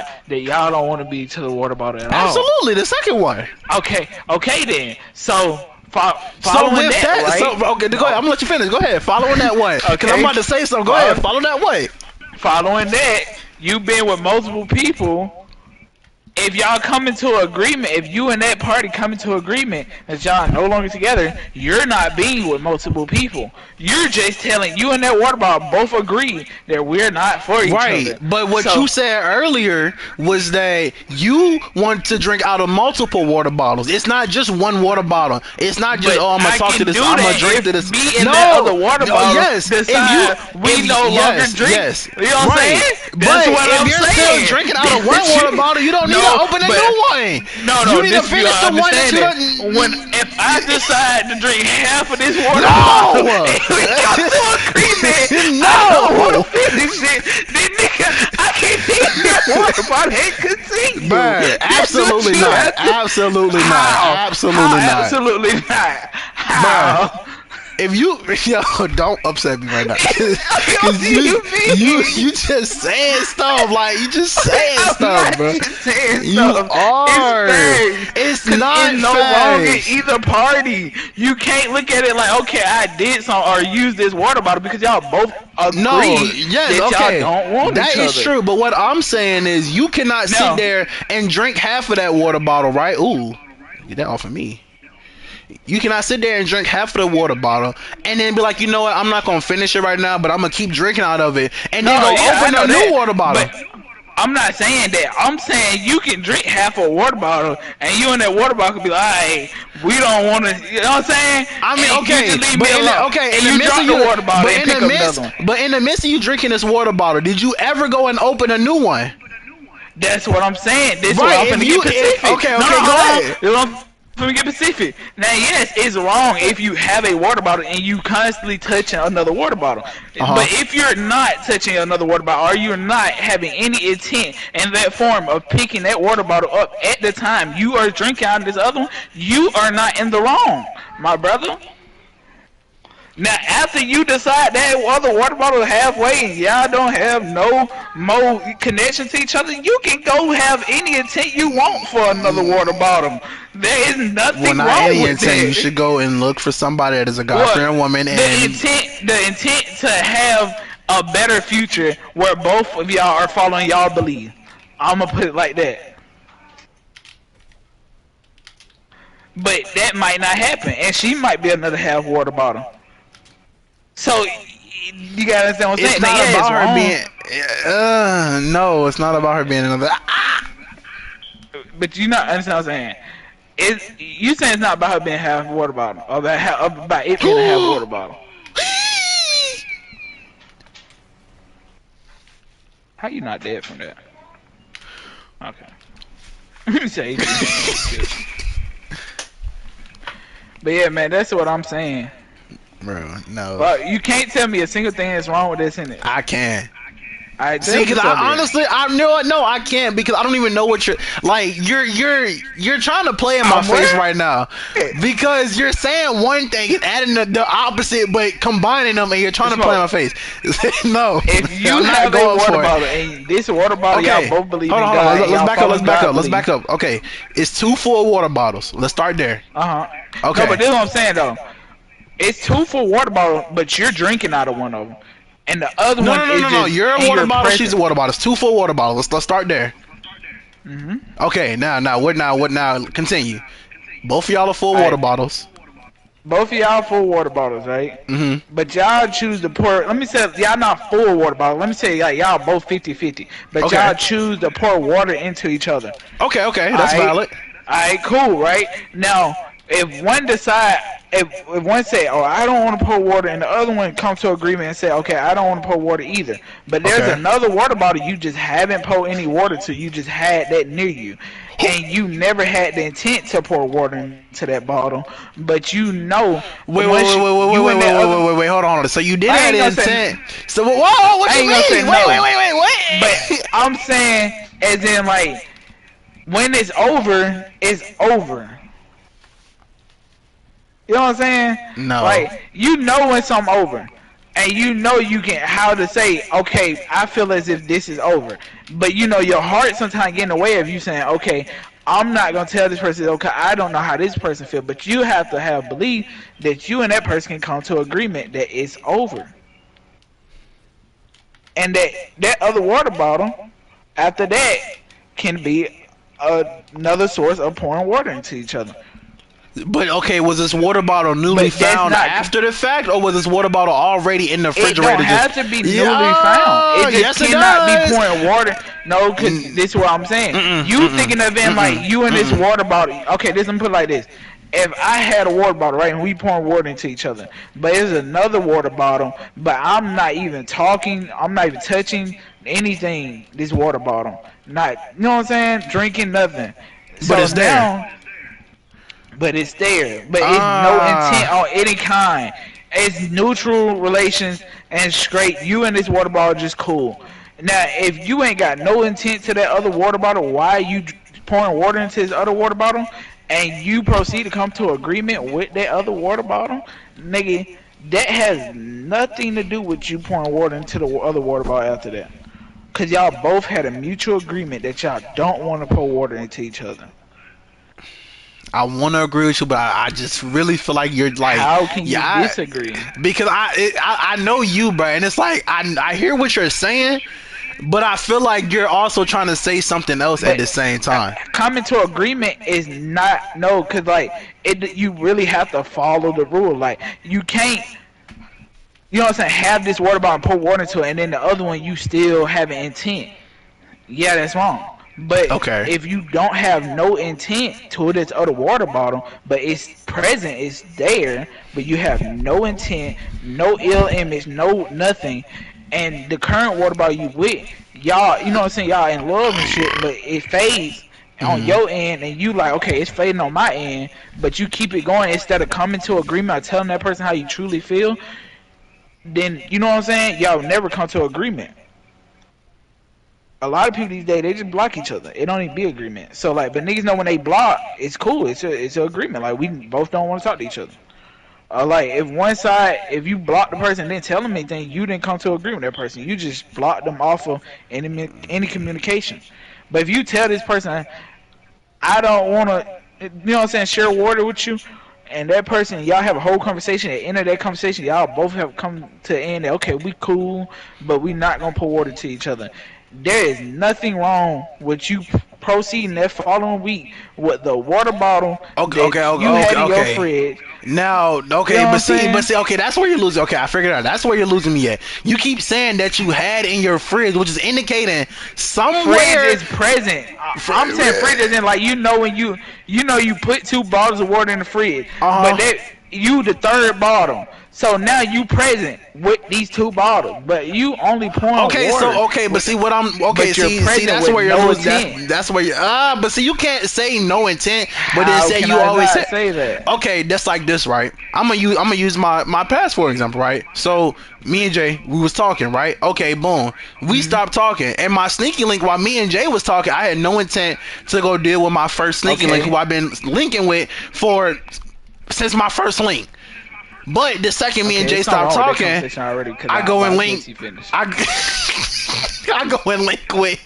decide that y'all don't want to be to the water bottle at all. Absolutely, the second one. Okay then. So So following with that, right? okay, go ahead. I'm gonna let you finish. Go ahead. Following that one. Because I'm about to say something. Go ahead. Follow that way. Following that, you've been with multiple people. If y'all come into agreement, if you and that party come into agreement that y'all are no longer together, you're not being with multiple people. You're just telling you and that water bottle both agree that we're not for each other. Right, but what you said earlier was that you want to drink out of multiple water bottles. It's not just one water bottle. It's not just I'm gonna talk to this. I'm gonna drink to this. Me and that other water bottle. Yes, decide we no longer drink. Yes, you know what I'm saying? That's what I'm if you're saying. still drinking out of one water bottle, you don't need to open a new one. No, you need to finish the one that you if I decide to drink half of this water bottle, we got to agreement. No, I don't want to finish it. Then nigga, I can't drink that water bottle and continue. Man, absolutely not. Absolutely not. Absolutely not. Absolutely not. How? If you don't upset me right now, cause you just saying stuff like you just saying stuff, bro. You are. It's not no wrong in either party. You can't look at it like, okay, I did something or use this water bottle because y'all both agree that y'all don't want that each other. Is true. But what I'm saying is, you cannot sit there and drink half of that water bottle, right? Ooh, get that off of me. You cannot sit there and drink half of the water bottle and then be like, you know what, I'm not gonna finish it right now, but I'm gonna keep drinking out of it, and then open a new water bottle. But I'm not saying that. I'm saying you can drink half a water bottle, and you and that water bottle could be like, hey, we don't want to. You know what I'm saying? I mean, and okay, but in the midst of you drinking this water bottle, did you ever go and open a new one? That's what I'm saying. This is what I'm gonna get specific. Okay, go ahead. Let me get specific. Now, yes, it's wrong if you have a water bottle and you constantly touching another water bottle. But if you're not touching another water bottle, or you're not having any intent in that form of picking that water bottle up at the time you are drinking out of this other one, you are not in the wrong, my brother. Now, after you decide that other water bottle halfway and y'all don't have no more connection to each other, you can go have any intent you want for another water bottle. There is nothing wrong with that. You should go and look for somebody that is a God-fearing woman. The intent to have a better future where both of y'all are following y'all belief. I'm gonna put it like that. But that might not happen, and she might be another half water bottle. So you gotta understand what I'm saying. It's not about her being. No, it's not about her being another. But you not understand what I'm saying. You saying it's not about her being half water bottle, or about it being a half water bottle. How you not dead from that? Okay. Say. But yeah, man, that's what I'm saying. Bro, no. But you can't tell me a single thing that's wrong with this in it. I can. See, because I know no, I can't, because I don't even know what you're like. You're trying to play in my face right now, because you're saying one thing and adding the opposite, but combining them, and you're trying to play in my face. No, if you have a water bottle and this water bottle, y'all both believe in God. Let's back up. Okay, it's 2 full water bottles. Let's start there. Okay. No, but this is what I'm saying though. It's 2 full water bottles, but you're drinking out of one of them. And the other one is No. You're a water bottle. She's a water bottle. It's 2 full water bottles. Let's start there. Okay. Now. Continue. Both of y'all are full water bottles. Both of y'all full water bottles, right? But y'all choose to pour. Let me say y'all not full water bottles. Let me say y'all both 50-50. But y'all choose to pour water into each other. Okay. That's valid. Alright, cool, right? Now, if one decide. If one say, oh, I don't want to pour water, and the other one comes to agreement and say, okay, I don't want to pour water either. But there's another water bottle you just haven't poured any water to. You just had that near you. And you never had the intent to pour water into that bottle. But you know... Wait, hold on. So you did have the intent. So, whoa, what you mean? Wait. But I'm saying, as in, like, when it's over, it's over. You know what I'm saying? No. Like, you know when something over. and you know you can how to say, okay, I feel as if this is over, but you know your heart sometimes get in the way of you saying, okay, I'm not gonna tell this person, okay, I don't know how this person feel, but you have to have belief that you and that person can come to agreement that it's over, and that that other water bottle after that can be another source of pouring water into each other. But okay, was this water bottle newly But that's found not. after the fact, or was this water bottle already in the It refrigerator? don't have to be newly found. Yeah, It just yes, it cannot be does. pouring water. No, because this is what I'm saying. Mm-mm, You mm-mm, thinking of it like mm-mm, you and this mm-mm. water bottle. Okay, this I'm put it like this. If I had a water bottle, right, and we pouring water into each other, but it's another water bottle, but I'm not even talking, I'm not even touching anything. This water bottle, not, you know what I'm saying? Drinking nothing. But So it's there. now, but it's there. But it's no intent Ah, on any kind. It's neutral relations and straight. You and this water bottle just cool. Now, if you ain't got no intent to that other water bottle, why are you pouring water into this other water bottle? And you proceed to come to agreement with that other water bottle, nigga, that has nothing to do with you pouring water into the other water bottle after that. Cause y'all both had a mutual agreement that y'all don't want to pour water into each other. I want to agree with you, but I just really feel like you're like, How can you yeah, disagree? because I know you, bro, and it's like I hear what you're saying, but I feel like you're also trying to say something else at But the same time. coming to agreement is not no, cause like it, you really have to follow the rule. Like you can't, you know what I'm saying, have this water bottle and pour water into it, and then the other one you still have an intent. Yeah, that's wrong. But Okay. if you don't have no intent to this other water bottle, but it's present, it's there, but you have no intent, no ill image, no nothing, and the current water bottle you with, y'all, you know what I'm saying, y'all in love and shit, but it fades on Mhm. your end, and you like, okay, it's fading on my end, but you keep it going instead of coming to agreement or telling that person how you truly feel, then you know what I'm saying, y'all never come to agreement. A lot of people these days they just block each other. It don't even be agreement. So like, but niggas know when they block, it's cool. It's a agreement. Like we both don't want to talk to each other. Like if one side, if you block the person and didn't tell them anything, you didn't come to agreement with that person. You just blocked them off of any communication. But if you tell this person, I don't want to, you know what I'm saying, share water with you, and that person, y'all have a whole conversation. At the end of that conversation, y'all both have come to the end that, okay, we cool, but we not going to pour water to each other. There is nothing wrong with you proceeding that following week with the water bottle Okay, that okay, you okay, had okay, in your okay. fridge. Now, You know okay, what I'm but saying? see, okay, that's where you're losing. Okay, I figured it out. That's where you're losing me at. You keep saying that you had in your fridge, which is indicating Fridge somewhere. is present. I'm saying fridge Uh is in like you know when you know you put two bottles of water in the fridge, but huh. that you the third bottle. So now you present with these two bottles, but you only pouring Okay, water. so okay, but With, see what I'm okay. but you're See, present that's with where you're no losing. intent. That's where you but see, you can't say no intent, but then How say can you I always not say. say that? Okay, that's like this, right? I'm gonna use my past for example, right? So me and Jay, we was talking, right? Okay, boom, we Hmm. stopped talking, and my sneaky link while me and Jay was talking, I had no intent to go deal with my first sneaky link, who Okay. I've been linking with for since my first link. But the second me and Okay, Jay there's something stopped wrong with that talking, conversation already because I I go but and I let link. you finish. I I go and link with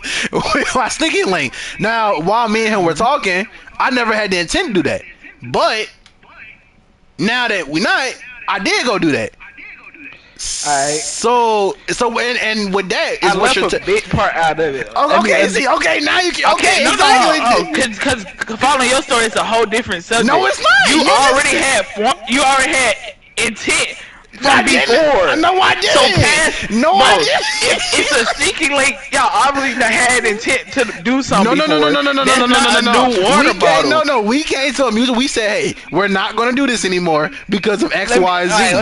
my sneaky link. Now, while me and him were Hmm. talking, I never had the intent to do that. But now that we not, I did go do that. All right. So and with that I is what left you're. a big part out of it. Oh, okay, Let me see, okay, now you can. Okay, Okay, no, no, oh, exactly. cause following your story is a whole different No, subject. it's not. You You already just. had you already had intent I from didn't. before. No, I So past, didn't. No, I bro, if it's a didn't. sneaky link, y'all obviously done had intent to do No, something no, no, no, before. no, no, no, no, no, That's no, no, no, not a no. new We water can't. bottle. No, no, we came to a music. We said, hey, we're not going to do this anymore because of X, Let me, Y, all right, Z.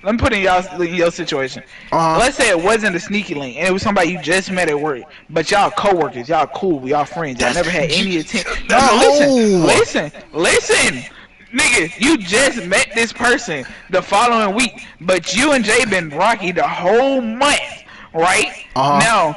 let me put in your situation. Uh Let's huh. say it wasn't a sneaky link and it was somebody you just met at work, but y'all coworkers, y'all cool, y'all friends, y'all That's never had any intent. No, no, listen, no. listen, listen, nigga, you just met this person the following week, but you and Jay been rocky the whole month, right? Uh huh. Now,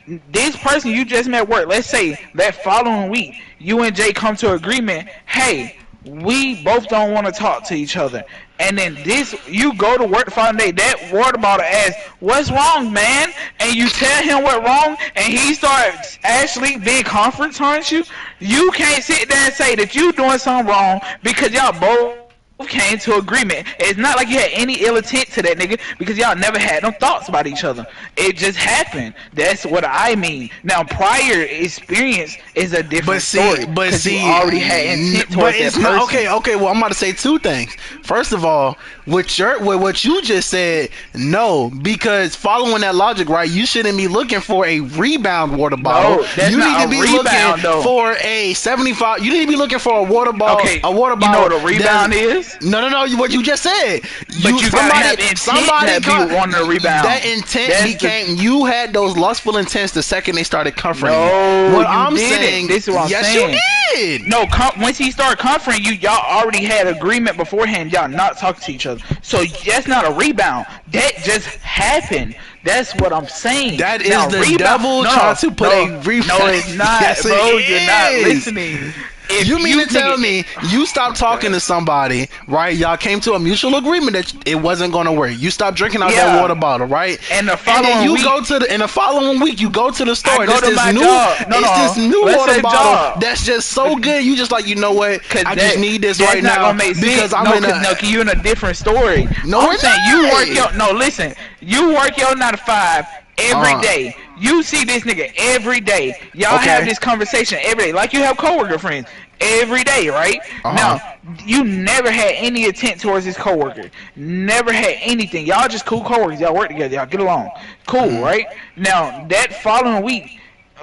this person you just met at work, let's say that following week, you and Jay come to agreement, hey, we both don't want to talk to each other. and then this, you go to work the following day, that water bottle asks, "What's wrong, man?" And you tell him what wrong, and he starts actually being confrontational you. You can't sit there and say that you doing something wrong because y'all both came to agreement. It's not like you had any ill intent to that nigga because y'all never had no thoughts about each other. It just happened. That's what I mean. Now, prior experience is a different story because you already had intent towards that person. Okay. Well, I'm about to say two things. First of all, with what you just said, no, because following that logic, right, you shouldn't be looking for a rebound water bottle. No, that's you not need to be rebound, looking though. for a 75. You need to be looking for a water bottle. Okay, a water you know bottle. what a rebound is? No. What you just said. But you gotta have intent that be wanting to rebound. That intent became. You had those lustful intents the second they started comforting you. No, What you I'm didn't. saying, This is what I'm yes, saying. you did. No, once he started comforting you, y'all already had agreement beforehand. Y'all not talking to each other. So that's not a rebound. That just happened. That's what I'm saying. That is now, the devil trying to put a rebound. No, it's not, Yes, bro. You're not is. listening. If You mean to tell me you stopped talking to somebody, right? Y'all came to a mutual agreement that it wasn't going to work. You stopped drinking out that water bottle, right? And the And following then you week, go to the in the following week you go to the store. I go It's to this my new, job. No, it's this new let's water say bottle job. that's just so good. You just like, you know what? I just need this that's right not now gonna make because sense. I'm in a. No, you in a different story. No, I'm we're saying you not. work your listen. You work your 9 to 5 every Uh-huh. day. You see this nigga every day. Y'all have Okay. this conversation every day, like you have coworker friends every day, right? Uh-huh. Now, you never had any intent towards this coworker. Never had anything. Y'all just cool coworkers. Y'all work together. Y'all get along. Cool, Mhm. right? Now, that following week,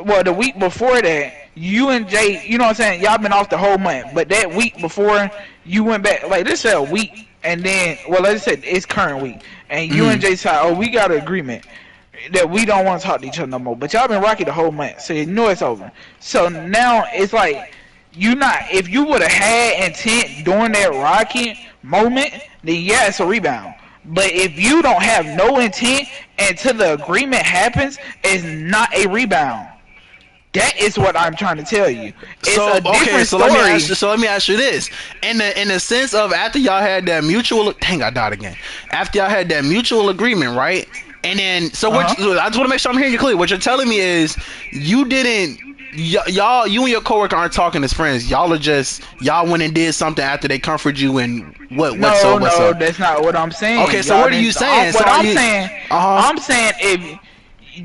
well, the week before that, you and Jay, you know what I'm saying? Y'all been off the whole month, but that week before you went back, like this is a week, and then, well, let's say it's current week, and you and Mhm. Jay said, oh, we got an agreement that we don't want to talk to each other no more. But y'all been rocky the whole month, so you know it's over. So now it's like you not. If you would have had intent during that rocky moment, then yeah, it's a rebound. But if you don't have no intent until the agreement happens, it's not a rebound. That is what I'm trying to tell you. It's So a okay, different so let me story. ask you. So let me ask you this: in the sense of after y'all had that mutual, dang, I died again. After y'all had that mutual agreement, right? And then, so what? Uh-huh. I just want to make sure I'm hearing you clearly. What you're telling me is you didn't. Y'all, you and your coworker aren't talking as friends. Y'all are just y'all went and did something after they comforted you and what's No, up? What's no, up? that's not what I'm saying. Okay, so Y'all what are you didn't. saying? So What are I'm you? saying, Uh huh. I'm saying if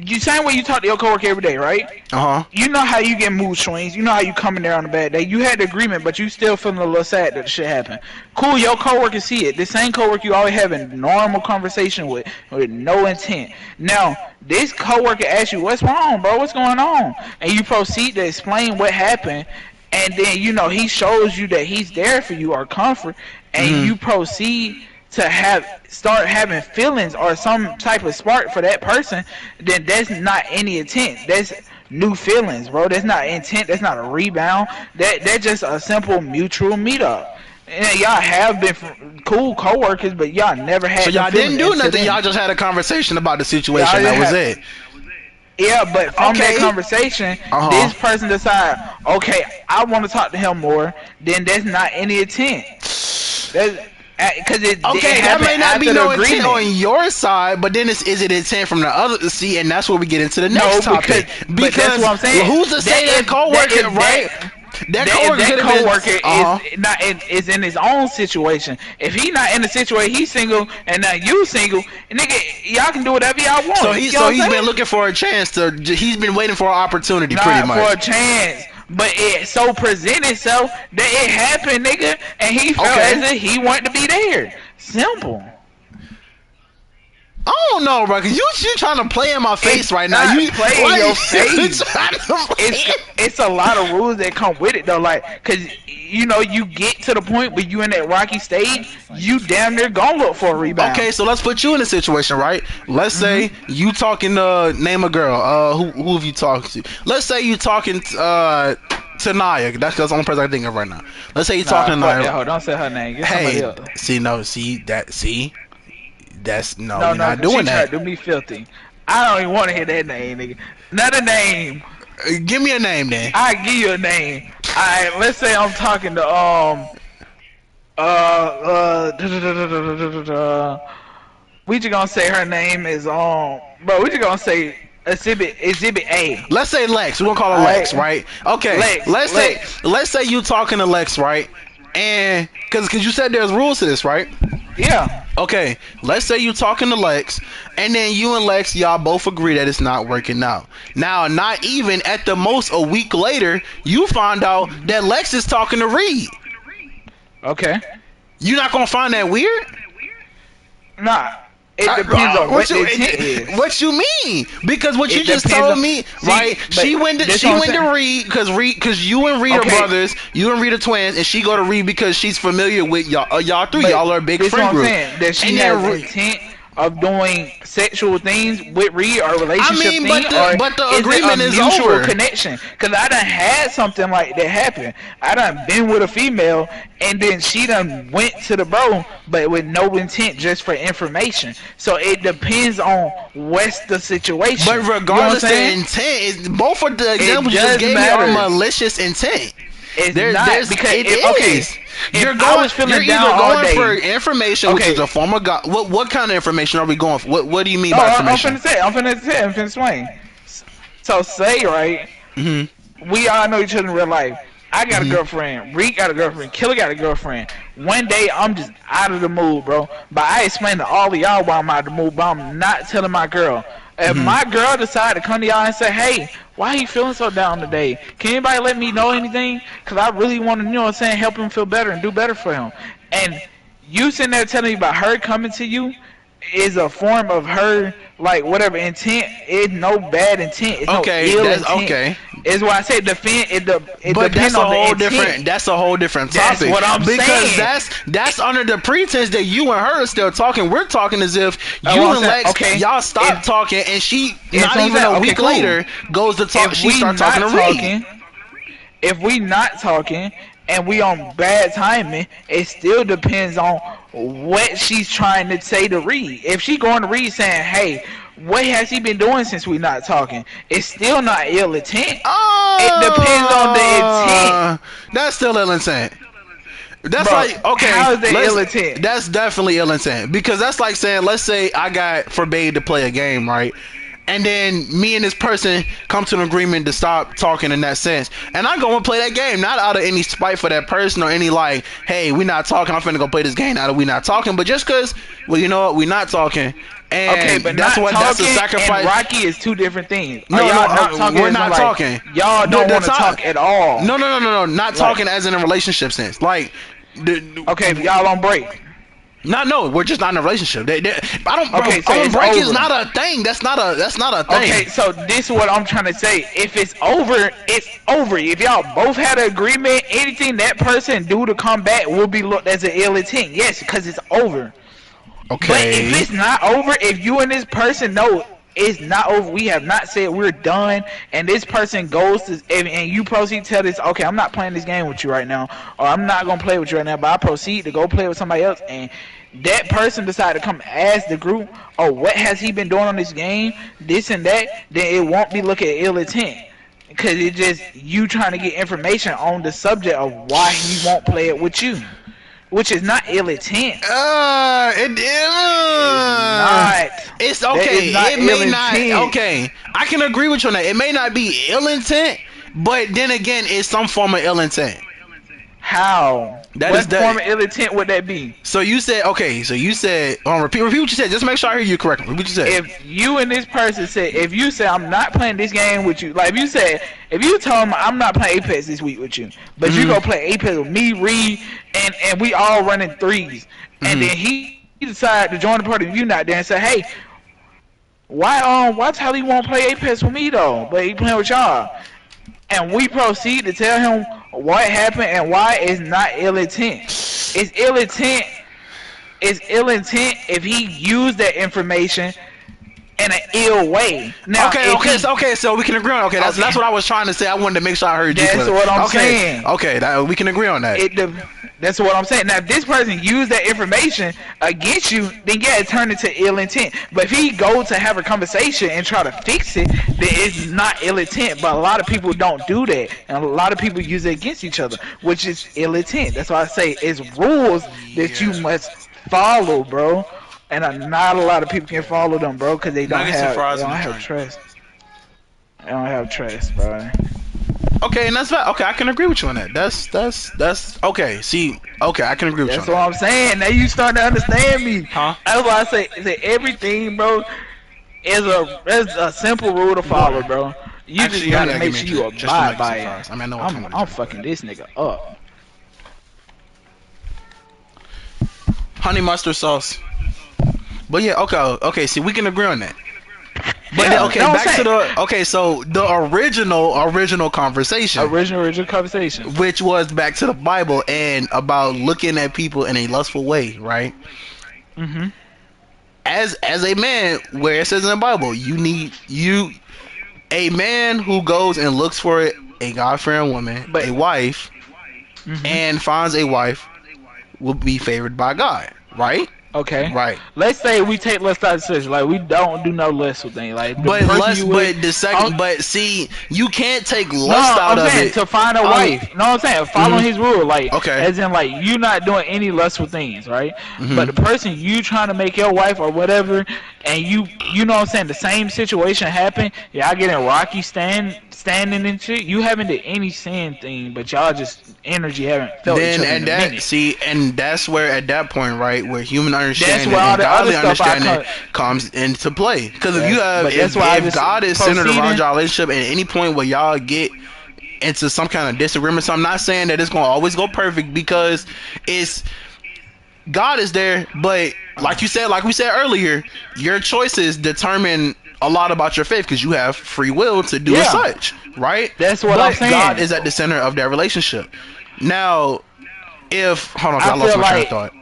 you same way you talk to your coworker every day, right? Uh huh. You know how you get mood swings. You know how you coming there on a bad day. You had the agreement, but you still feeling a little sad that the shit happened. Cool, your coworker see it. The same coworker you always having normal conversation with no intent. Now, this coworker asks you, "What's wrong, bro? What's going on?" And you proceed to explain what happened, and then he shows you that he's there for you or comfort, and Mhm. you proceed to start having feelings or some type of spark for that person, then that's not any intent. That's new feelings, bro. That's not intent. That's not a rebound. That's just a simple mutual meetup. And y'all have been cool coworkers, but y'all never So had them y'all feelings didn't do until nothing. then. Y'all just had a conversation about the Y'all situation. just That was had, it. yeah, but from that Okay. conversation, Uh this huh. person decide, okay, I want to talk to him more. Then that's not any intent. That's because it Okay, that happened may not be after the no intent agreement. on your side, but then is it intent from the other? See, and that's where we get into the No, next topic. but that's Because what I'm saying. who's to say that coworker, right? That If coworker that could have been. coworker Uh huh. is in his own situation. If he not in the situation, he's single, and now you single, nigga, y'all can do whatever y'all So want. he You know so what I'm he's been saying? looking for a chance to. He's been waiting for an opportunity, pretty Not for much. a chance. But it so presented itself that it happened, nigga, and he felt Okay. as if he wanted to be there. Simple. I don't know, bro. Cause you trying to play in my It's face right now. not You playing why your you face. trying to it's play? it's a lot of rules that come with it though, like, cause you get to the point where you in that rocky stage, you damn near gonna look for a rebound. Okay, so let's put you in a situation, right? Let's hmm say you talking to name a girl. Who have you talked to? Let's say you talking to Naya. That's the only person I can think of right now. Let's say you Nah, talking to fuck Naya. that hoe. Don't say her name. Get somebody Hey, else. see, no, see, that's no, No, we're no, not cause she doing tried that. to do me filthy. I don't even want to hear that name, nigga. Another name. Give me a name then. I give you a name. Alright, let's say I'm talking to We just gonna say her name is bro. We just gonna say Exhibit A. Let's say Lex. We're gonna call her Lex, Alright, right? Okay. Let's say you talking to Lex, right? And because you said there's rules to this, right? yeah. Okay. Let's say you talking to Lex, and then you and Lex, y'all both agree that it's not working out. Now, not even at the most a week later, you find out that Lex is talking to Reed. Okay. You not gonna find that weird? Nah. It depends on what the intent is. What you mean? Because what you It just depends told on- me, See, right? but She went this to what I'm saying. Reed because you and Reed are Okay. brothers. You and Reed are twins, and she go to Reed because she's familiar with y'all. Y'all three, But y'all are a big this friend what I'm group. saying. That she And has then intent of doing sexual things with Reed or relationship mean, thing, but the or is agreement it a is mutual over. connection? Because I done had something like that happen. I done been with a female and then she done went to the bro, but with no intent, just for information. So it depends on what's the situation. But You know what I'm regardless, the saying? intent, both of the examples you does just gave matter. me are malicious intent. It's not There's because it okay. is. If You're I going. was feeling You're down either all going day, for information, which Okay. is a form of God. What kind of information are we going for? What do you mean No, by I'm information? I'm finna explain. So say right, Hmm. we all know each other in real life. I got a Hmm. girlfriend, Reek got a girlfriend, Killer got a girlfriend. One day I'm just out of the mood, bro. But I explained to all of y'all why I'm out of the mood, but I'm not telling my girl. If Hmm. my girl decide to come to y'all and say, hey, why are you feeling so down today? Can anybody let me know anything? Because I really want to, you know what I'm saying, help him feel better and do better for him. And you sitting there telling me about her coming to you is a form of her, like, whatever intent. It's no bad intent. It's no Okay, ill that's intent. okay. Is why I say it But depends that's a on the whole intent. different. That's a whole different That's topic. what I'm because saying. that's under the pretense that you and her are still talking. We're talking as if That's you what I'm and saying. Lex Okay. y'all stop If talking, and she That's not what I'm even saying. a Okay, week cool. later goes to talk. If She we start talking not to Reed. talking, if we not talking and we on bad timing, it still depends on what she's trying to say to Reed. If she going to Reed saying, "Hey, what has he been doing since we not talking?" It's still not ill intent. It depends on the intent, That's still ill intent. That's bro. like okay. How is that Let's. ill intent? That's definitely ill intent because that's like saying, let's say I got forbade to play a game, right? And then me and this person come to an agreement to stop talking in that sense, and I go and play that game, not out of any spite for that person or any like, hey, we not talking. I'm finna go play this game out of we not talking, but just cause, well, you know what, we not talking, Okay, and but not that's a talking and sacrifice. Rocky is two different things. Are No, no, y'all not talking? we're As in, not like, talking. y'all don't The want to talk at all. No, not Like, talking as in a relationship sense. Like, okay, y'all on break. no, we're just not in a relationship. I don't, bro. Okay, so On it's break is over. not a thing. That's not a thing. Okay, so this is what I'm trying to say. If it's over, it's over. If y'all both had an agreement, anything that person do to come back will be looked as an ill intent. Yes, because it's over. But if Okay. it's not over, if you and this person know it's not over, we have not said we're done, and this person goes to, and you proceed to tell this, okay, I'm not playing this game with you right now, or I'm not gonna play with you right now, but I proceed to go play with somebody else, and that person decide to come ask the group, oh, what has he been doing on this game, this and that, then it won't be looked at ill intent. Because it's just you trying to get information on the subject of why he won't play it with you, which is not ill intent. It's not. It's That okay. is not It ill may not. intent. Okay, I can agree with you on that. It may not be ill intent, but then again, it's some form of ill intent. How? That is What form that. of ill intent would that be? So you said okay. So you said, repeat what you said. Just make sure I hear you correctly. Repeat what you said. If you and this person said, if you say I'm not playing this game with you, like if you said, if you told him I'm not playing Apex this week with you, but you Mhm. go play Apex with me, Reed, and we all running threes, and Mhm. then he decided to join the party, you not there, and say, hey, why Tally won't play Apex with me though, but he playing with y'all, and we proceed to tell him what happened and why it's not ill intent. It's ill intent. It's ill intent if he used that information in an ill way. Now, Okay, if okay, he, so we can agree on. Okay, that's okay, what I was trying to say. I wanted to make sure I heard you. that's Clearly. what I'm Okay, saying. okay, we can agree on that. It That's what I'm saying. Now, if this person used that information against you, then yeah, it turned into ill intent. But if he go to have a conversation and try to fix it, then it's not ill intent. But a lot of people don't do that, and a lot of people use it against each other, which is ill intent. That's why I say it's rules that you Yeah. must follow, bro. And not a lot of people can follow them, bro, because Nuggets and they fries in don't the have joint. trust. They don't have trust, bro. Okay, and that's fine. Okay, I can agree with you on that. That's okay. See, okay, I can agree with you That's on what that. I'm saying. Now you start to understand me. Huh? That's why I say everything, bro, is a simple rule to follow, bro. You just Actually, gotta gotta give make me a sure you drink. Just the abide nuggets by and it. fries. I mean, I know what time it is. I'm fucking this nigga up. Honey mustard sauce. But yeah, okay. See, we can agree on that. But then, Yeah, okay, know what I'm back to saying? the okay. So the original conversation, Original conversation. which was back to the Bible and about looking at people in a lustful way, right? Mhm. As a man, where it says in the Bible, you a man who goes and looks for a God-fearing woman, But a wife, mhm. and finds a wife will be favored by God, right? Okay. Right. Let's say we take lust out of decision. Like we don't do no lustful thing. Like the person you with. But the Oh, second, but see, you can't take no, lust out I'm of saying it. to find a Um, wife. No, I'm saying following mhm. his rule, like Okay. as in like you not doing any lustful things, right? But Mhm. the person you trying to make your wife or whatever, and you know what I'm saying, the same situation happen. Y'all getting rocky standing and shit. You haven't did any sin thing, but y'all just energy haven't felt each Then other in at a that minute. see, and that's where at that point, right, where human That's understanding where all and the other godly stuff I understanding come. comes into play. Because if you That's have but that's why I if just God is centered around proceeding. your relationship at any point where y'all get into some kind of disagreement, so I'm not saying that it's gonna always go perfect because it's God is there, but like you said, like we said earlier, your choices determine a lot about your faith because you have free will to do as Yeah, such, right? that's what I'm But God saying. is at the center of that relationship. Now, if hold on, 'cause I I lost feel my train of like thought.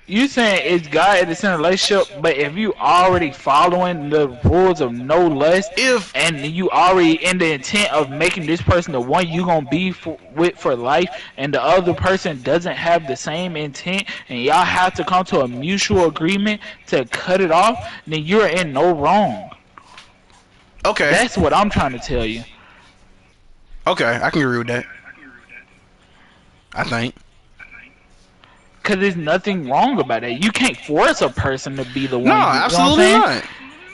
you saying it's God in the center relationship, but if you already following the rules of no lust, If and you already in the intent of making this person the one you gonna be with for life, and the other person doesn't have the same intent, and y'all have to come to a mutual agreement to cut it off, then you're in no wrong. okay, That's what I'm trying to tell you. okay, I can agree with that. I think Cause there's nothing wrong about it. You can't force a person to be the no, one you know what I'm absolutely saying? not.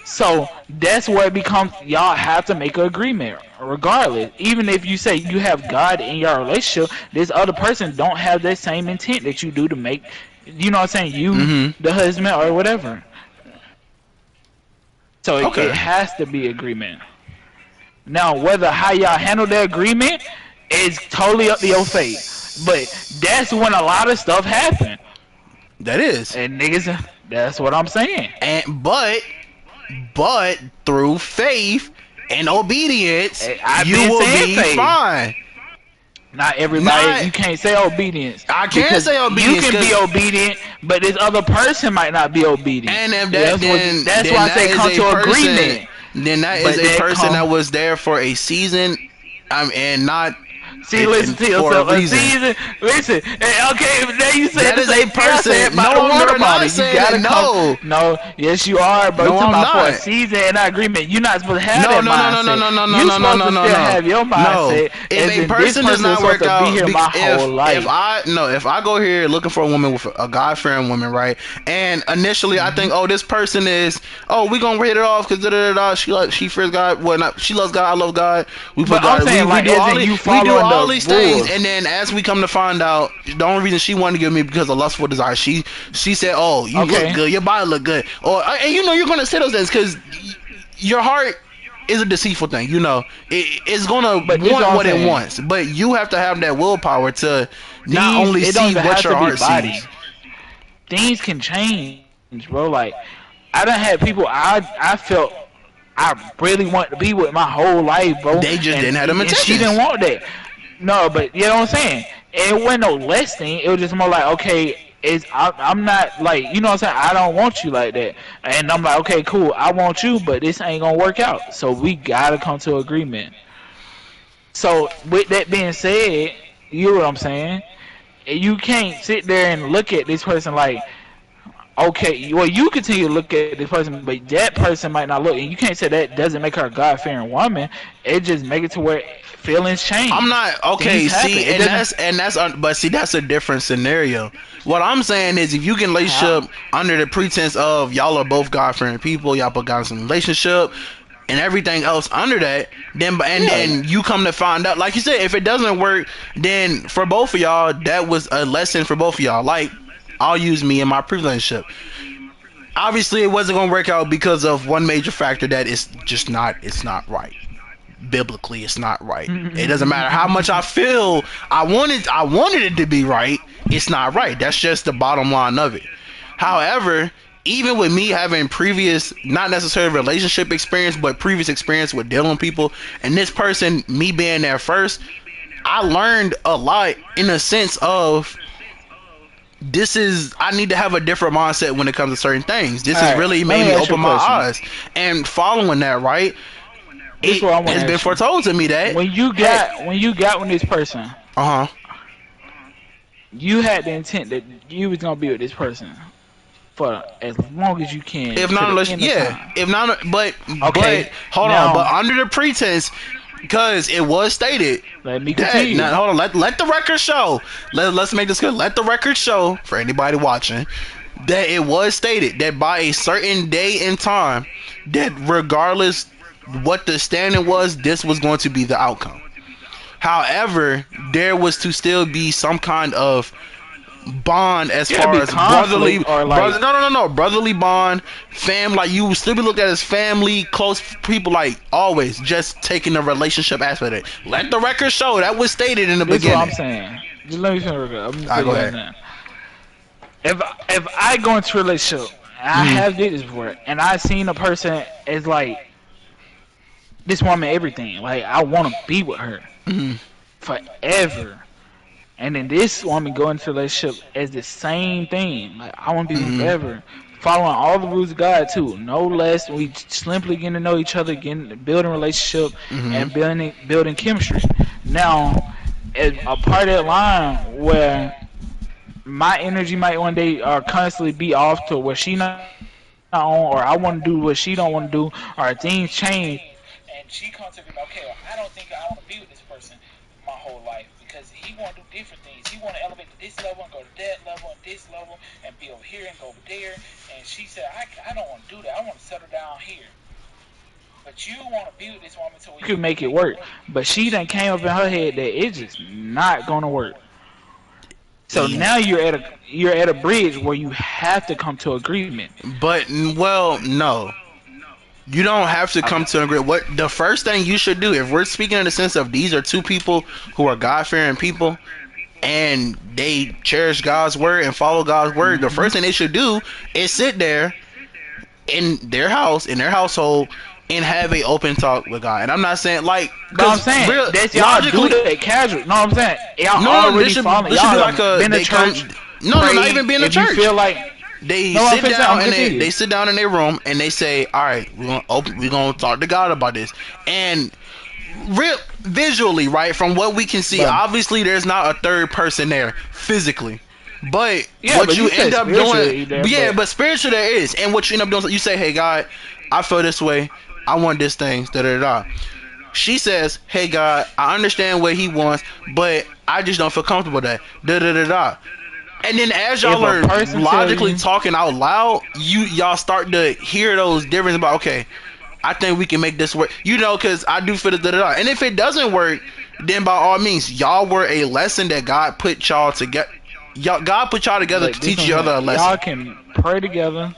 So that's where it becomes y'all have to make an agreement regardless. Even if you say you have God in your relationship, this other person don't have that same intent that you do to make you know what I'm saying, you Mm-hmm. the husband or whatever. So it Okay, has to be agreement. Now whether how y'all handle the agreement is totally up to your fate. But that's when a lot of stuff happen. that is, And niggas that's what I'm saying. and but through faith and obedience, I've you been will saying be faith. fine. Not everybody. Not You can't say obedience I can't because say you obedience can be because obedient, but this other person might not be obedient. and if that That's what. That's then why I that say is come a to person agreement. then that is But a that person that come. was there for a season and not See, listen to for a yourself. reason. See, listen. Okay, now you said That the is a same thing I said person. about No, the I'm water not bottle. You saying that. gotta come. No, No, yes, you are, bro. You no, talking I'm about for a not. season and agreement. You're not supposed to have No, that no, no, no, no, mindset. no, no, no, You no, no, supposed no, to no, still no. have your No. mindset, If as a in this person does person is not supposed work to be out, here my whole if life. I no, if I go here looking for a woman with a God fearing woman, right? And initially I Hmm. think, oh, this person is, oh, we gonna hit it off because she fears God. Well, not she loves God. I love God. We put But I'm God. saying, We like, do as all in these you we do following all the these things, rules. and then as we come to find out, the only reason she wanted to give me because of lustful desire. She said, oh, you look Okay. good, your body look good, or and you know you're gonna say those things because your heart is a deceitful thing. You know, it's gonna But this is want what I'm what it saying. wants, but you have to have that willpower to not Things only it don't see even what have your to be heart body. sees. Things can change, bro. Like I done had people I felt I really want to be with my whole life, bro, They just and didn't have them she didn't intentions. want that. No, but you know what I'm saying. It wasn't no less thing. It was just more like, okay, I'm not like you know what I'm saying. I don't want you like that, and I'm like, okay, cool. I want you, but this ain't gonna work out. So we gotta come to agreement. So with that being said, you know what I'm saying. you can't sit there and look at this person like, okay, well, you continue to look at this person, but that person might not look, and you can't say that doesn't make her a God fearing woman. It just make it to where feelings I'm change, not things okay. happen. See, It doesn't but see, that's a different scenario. What I'm saying is, if you can how. relationship under the pretense of y'all are both God fearing people, y'all both got some relationship, and everything else under that, Yeah, then you come to find out, like you said, if it doesn't work, then for both of y'all, that was a lesson for both of y'all. Like, I'll use me in my previous relationship. Obviously, it wasn't gonna work out because of one major factor that is just not. It's not right. Biblically, it's not right. It doesn't matter how much I feel I wanted it to be right. It's not right. That's just the bottom line of it. However, even with me having previous, not necessarily relationship experience, but previous experience with dealing with people, and this person, me being there first, I learned a lot in a sense of this is I need to have a different mindset when it comes to certain things. This all has right, really let made me me ask you a open my question. eyes. And following that, right, This is it what I want to has been ask you. foretold to me that, hey, When you got with this person, uh huh. you had the intent that you was gonna be with this person for as long as you can If to not, the end of yeah. time. If not, but Okay, hold on. But now under the pretense, because it was stated let me that, now continue. hold on. Let the record show. Let's make this good. Let the record show for anybody watching that it was stated that by a certain day and time, that regardless what the standing was, this was going to be the outcome. However, there was to still be some kind of bond as Yeah, far be as brotherly conflict or brother like, no brotherly bond, fam, like you would still be looked at as family, close people, like always just taking the relationship aspect of it. Let the record show that was stated in the this is what I'm beginning. saying. Just let me finish. I'm gonna Alright, tell go you right ahead. now. If I go into a relationship, I Mm-hmm. have did this before, and I seen a person as like this woman everything. Like I want to be with her Mm-hmm. forever. And then this woman go into a relationship as the same thing. Like I want to be with him Mm-hmm. forever, following all the rules of God too. No less. We simply getting to know each other, getting building relationship, Mm-hmm. and building chemistry. Now, as a part of that line where my energy might one day constantly be off to where she not on, or I want to do what she don't want to do, or things change, and she comes to me, okay, well, I don't think I want to be with this person my whole life because he want to do different things. He want to elevate to this level and go to that level and this level and be over here and go over there. And she said, I don't want to do that. I want to settle down here. But you want to be with this woman so we can make it work. But she done came up in her head that it's just not gonna work. So now you're at a bridge where you have to come to agreement. But well, no. You don't have to come Okay. to an agreement. What the first thing you should do, if we're speaking in the sense of these are two people who are God fearing people, and they cherish God's word and follow God's word, the Hmm. first thing they should do is sit there in their house, in their household, and have a open talk with God. And I'm not saying like, But I'm because saying real that's y'all do logically, that casual. No, I'm saying y'all no, already following. this should Y'all be like have a been to they come. church, No, not even prayed. being a If you church. feel like They no, sit I'm down and continue. they sit down in their room and they say, "All right, we're gonna talk to God about this." And real visually, right, from what we can see, But obviously there's not a third person there physically, but yeah, what but you you end said up doing, spiritually there, yeah, but but spiritually there is, and what you end up doing, you say, "Hey God, I feel this way, I want this thing, da da da." She says, "Hey God, I understand what he wants, but I just don't feel comfortable with that, da da da da." And then as if y'all a are person tell logically you, talking out loud, y'all start to hear those differences about, okay, I think we can make this work. You know, because I do feel it. Da, da, da. And if it doesn't work, then by all means, y'all were a lesson that God put y'all together. God put y'all together look, to this teach one each other saying, a y'all lesson. can pray together.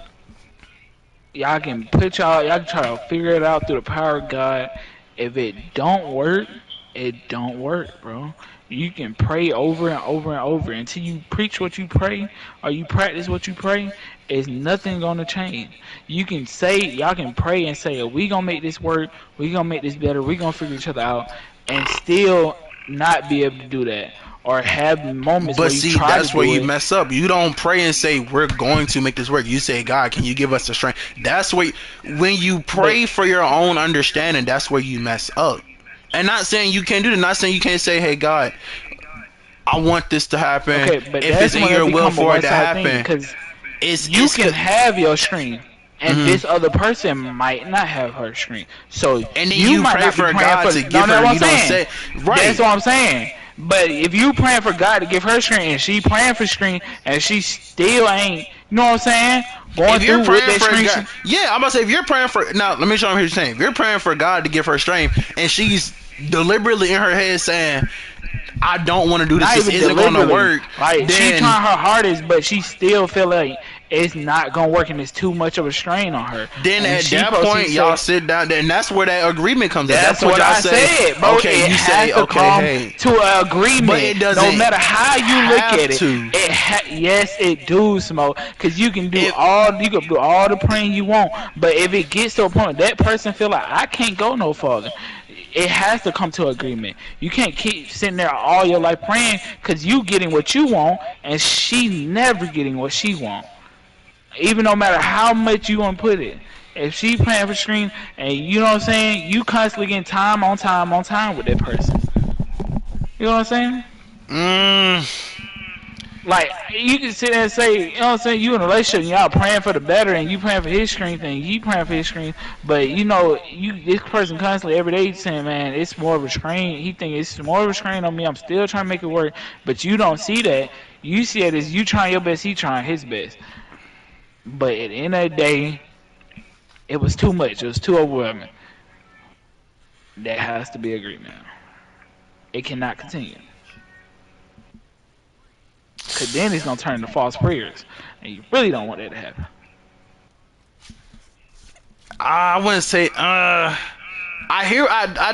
Y'all can try to figure it out through the power of God. If it don't work, it don't work, bro. You can pray over and over and over until you preach what you pray or you practice what you pray. It's nothing gonna change. You can say y'all can pray and say, "We gonna make this work. We gonna make this better. We gonna figure each other out," and still not be able to do that, or have moments But where you see, try to that's where do you it. mess up. You don't pray and say, we're going to make this work. You say, God, can you give us the strength? That's where, when you But pray for your own understanding, that's where you mess up. And not saying you can't do that. Not saying you can't say, hey, God, I want this to happen. Okay, but If it's that's in when it your will become a for it to one-sided thing happen, because you it's can have your screen, and hmm this other person might not have her screen. So and then you you might pray not be for praying God for. to No, give no, her. what I'm You don't saying. say That's right. what I'm saying. But if you praying for God to give her screen, and she praying for screen, and she still ain't, you know what I'm saying, going If you're through with praying that for screen. God, yeah, I'm about to say if you're praying for now, let me show you what you're saying. If you're praying for God to give her strength, and she's deliberately in her head saying, "I don't want to do this. Not This even isn't going to deliberately. work," Like she then trying her hardest, but she still feel like it's not gonna work and it's too much of a strain on her. then And at she that proceeds point to y'all say, sit down, and that's where that agreement comes. At that "That's point what y'all I say, said, bro. okay, It you has say, to okay, come hey, to an but agreement, it no doesn't matter how you look have at it. to. Yes, it do, smoke, because If you can do all the praying you want, but if it gets to a point that person feel like I can't go no further, it has to come to agreement. You can't keep sitting there all your life praying because you getting what you want and she never getting what she want. Even no matter how much you want to put it. If she praying for screen and you know what I'm saying, you constantly getting time on time on time with that person. You know what I'm saying? mm, Like you can sit there and say, you know what I'm saying, you in a relationship and y'all praying for the better and you praying for his screen thing, he praying for his screen, but you know, you this person constantly every day saying, man, it's more of a strain. He think it's more of a strain on me. I'm still trying to make it work, but you don't see that. You see it as you trying your best, he trying his best. But at the end of the day, it was too much. It was too overwhelming. There has to be agreement. It cannot continue. Cause then it's gonna turn into false prayers, and you really don't want that to happen. I wouldn't say. I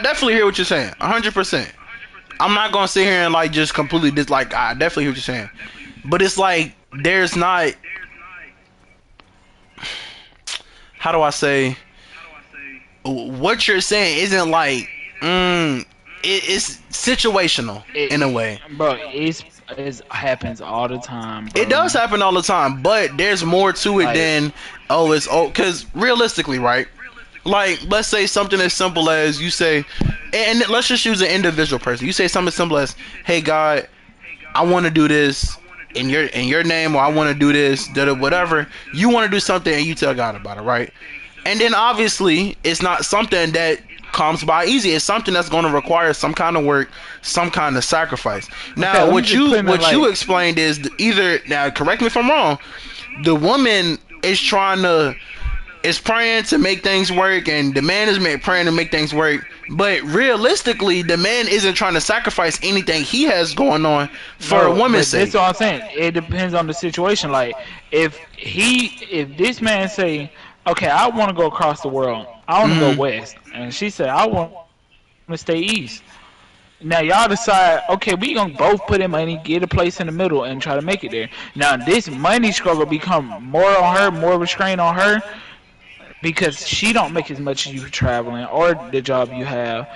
definitely hear what you're saying. 100%. I'm not gonna sit here and like just completely dislike. I definitely hear what you're saying, but it's like there's not. How do I say? What you're saying isn't like. It's situational in a It, way. bro, it happens all the time, It bro. does happen all the time, but there's more to it Like, than because realistically, right? Like, let's say something as simple as you say, and let's just use an individual person. You say something as simple as, "Hey, God, I want to do this in your name," or "I want to do this," whatever. You want to do something, and you tell God about it, right? And then obviously, it's not something that comes by easy. It's something that's going to require some kind of work, some kind of sacrifice. okay, Now, let me just put it in what you like, explained is either now. Correct me if I'm wrong. The woman is trying to is praying to make things work, and the man is praying to make things work. But realistically, the man isn't trying to sacrifice anything he has going on for a no, woman's but sake. that's all I'm saying. It depends on the situation. Like, if this man say, okay, I want to go across the world, I want to go Hmm. west, and she said, I want to stay east. Now y'all decide, okay, we gonna both put in money, get a place in the middle, and try to make it there. Now this money struggle become more on her, more of a strain on her, because she don't make as much as you traveling or the job you have.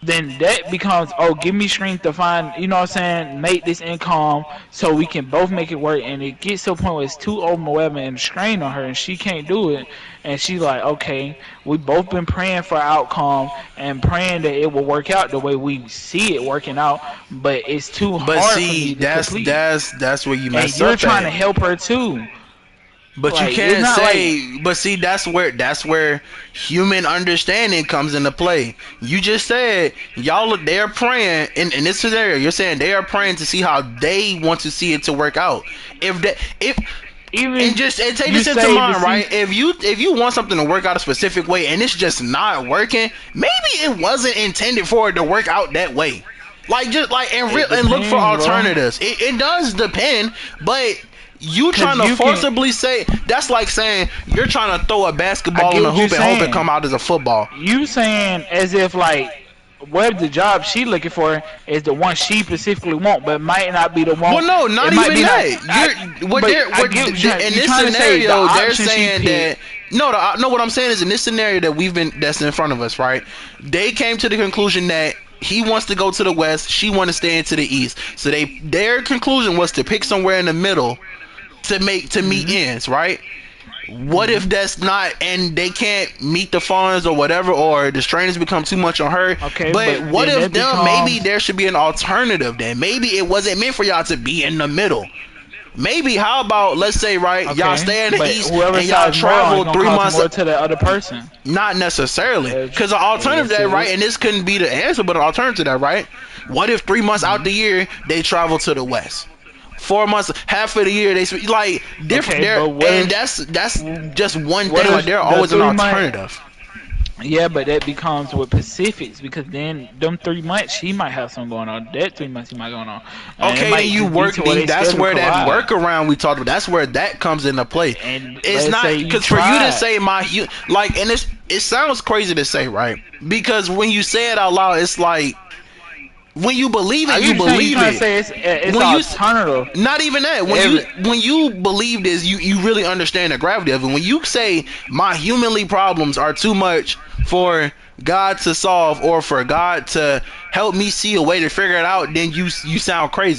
Then that becomes, oh, give me strength to find, you know what I'm saying, make this income so we can both make it work. And it gets to a point where it's too overwhelming and strain on her and she can't do it. And she's like, okay, we both been praying for outcome and praying that it will work out the way we see it working out, but it's too But hard for see, me to complete. that's where you And mess you're up trying at. to help her too. But you Like, it's can't not like, say. But see, that's where human understanding comes into play. You just said y'all they're praying in this scenario. You're saying they are praying to see how they want to see it to work out. If even and just and take you this into say to mind, see, right? If you want something to work out a specific way and it's just not working, maybe it wasn't intended for it to work out that way. Like just like it and look for depends, bro. alternatives. It does depend, but you trying Cause to you can, forcibly say that's like saying you're trying to throw a I basketball in get a what you're hoop and hope it saying. come out as a football. You saying as if like what the job she looking for is the one she specifically want, but might not be the one. Well, no, It not might even be not. that. You're what But they're I what get what in you're this trying to say. The scenario they're option she saying picked. that no, no, what I'm saying is in this scenario that we've been that's in front of us, right? They came to the conclusion that he wants to go to the west, she want to stay into the east. So their conclusion was to pick somewhere in the middle to meet Hmm. ends, right? What if that's not, and they can't meet the funds or whatever, or the strain has become too much on her? Okay, But what then if that them? Maybe becomes there should be an alternative. Then maybe it wasn't meant for y'all to be in the middle. Maybe how about, let's say, right, y'all okay. stay in the But east whoever and y'all decides more is travel gonna 3 cost months. more to the other person. Not necessarily, because an alternative to Yes, that, it right, would. and this couldn't be the answer, but an alternative to that, right? What if 3 months out the year they travel to the west? 4 months, half of the year they like different Okay, there, but what and if that's just one what thing. Like if there the always an 3 month? alternative. Yeah, but that becomes with Pacifics because then them 3 months he might have something going on. That 3 months he might going on, and it Okay, then might you just be work. to where Then they that's schedule where that collide. workaround we talked about. That's where that comes into play. And It's let's not say you because for you to tried. say like, and it sounds crazy to say, right? Because when you say it out loud, it's like when you believe I it, you understand you believe trying to it. say it's When you alternative. not even that, Every when you believe this, you really understand the gravity of it. When you say my humanly problems are too much for God to solve, or for God to help me see a way to figure it out, then you sound crazy.